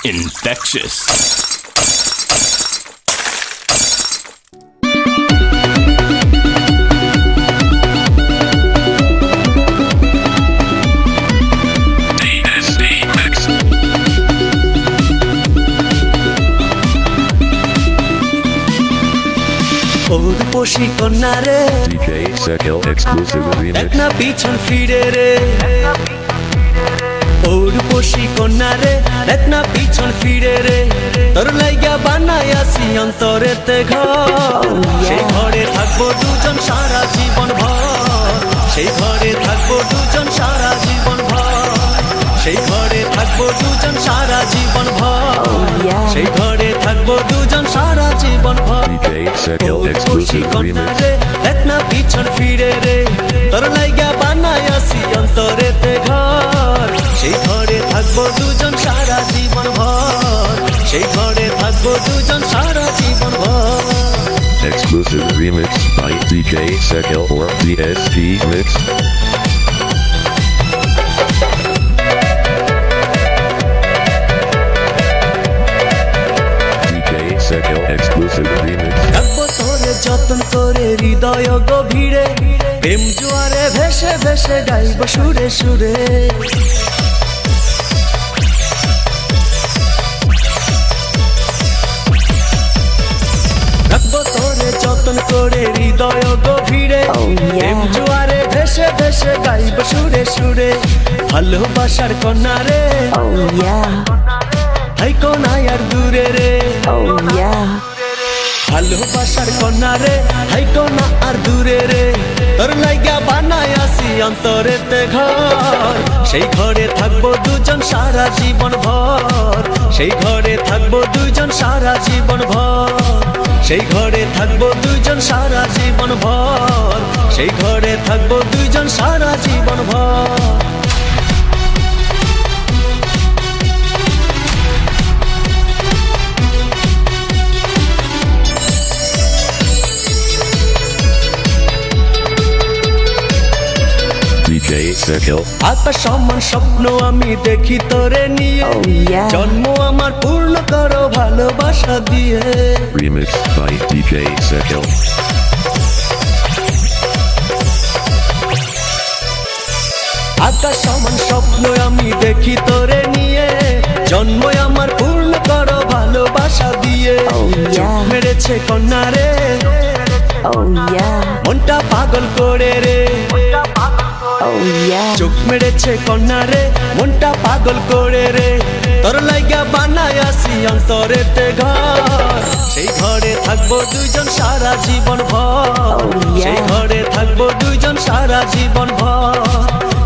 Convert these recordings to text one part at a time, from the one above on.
Infectious. Poshi konnare DJ Sekil exclusive remix. Ekna pichon fire re Odu poshi konnare Ekna pichon fire re Tor laiga banaya si antorete ghar Shei ghore thakbo dujon sara jibon bhor Shei ghore thakbo dujon sara jibon bhor Shei ghore thakbo dujon sara jibon bhor Shei ghore thakbo dujon sara jibon bhor DJ Sekil exclusive remix. Ekna pichon fire re Tor laiga banaya si antorete ghar Shei ghore thakbo dujon sara jibon bhor Shei ghore thakbo dujon sara jibon bhor Exclusive remix by DJ Sekil or DSG Mix. DJ Sekil exclusive remix. রাখবো তোরে যতন করে হৃদয় গভীরে প্রেম জোয়ারে ভেসে ভেসে গাইব সুরে সুরে রাখবো তোরে যতন করে হৃদয় গভীরে প্রেম জোয়ারে ভেসে ভেসে গাইব সুরে সুরে ভালোবাসার কন্যা রে হাই কোনায় আর দূরে রে ভালোবাসার কন্যা রে হাই কোনা আর দূরে রে তোর লাইগা বানায় আসি অন্তরেতে ঘর সেই ঘরে থাকবো দুজন সারা জীবন ভর সেই ঘরে থাকবো দুজন সারা জীবন ভর সেই ঘরে থাকবো দুজন সারা জীবন ভর সেই ঘরে থাকবো দুজন সারা জীবন ভর DJ Sekil. আকাশ সমান স্বপ্ন আমি দেখি তোরে নিয়ে জন্ম আমার পূর্ণ করো ভালোবাসা দিয়ে Remix by DJ Sekil. আকাশ সমান স্বপ্ন আমি দেখি তোরে নিয়ে জন্ম আমার পূর্ণ করো ভালোবাসা দিয়ে চোখ মেরেছে কন্যা রে মনটা পাগল করে রে চোখ মেরেছে কন্যা রে মনটা পাগল করে রে তোর লাইগা বানায় আসি অন্তরেতে ঘর সেই ঘরে থাকবো দুইজন সারা জীবন ভর সেই ঘরে থাকবো দুইজন সারা জীবন ভর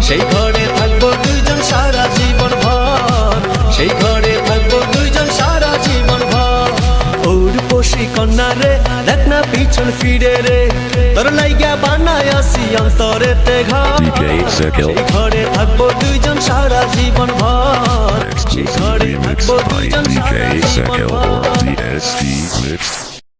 সেই ঘরে থাকবো দুইজন সারা জীবন ভর সেই ঘরে থাকবো দুইজন সারা জীবন ভর ওর পোষি কন্যা রে দেখ না পিছন ফিরে রে তোর লাইগা বানায় আসি অন্তরেতে ঘর DJ Sekil. সেই ঘরে থাকবো দুইজন সারা জীবন ভর সেই Exclusive ঘরে remix থাকবো by দুইজন DJ সারা জীবন Sekil ভর or DSG Mix.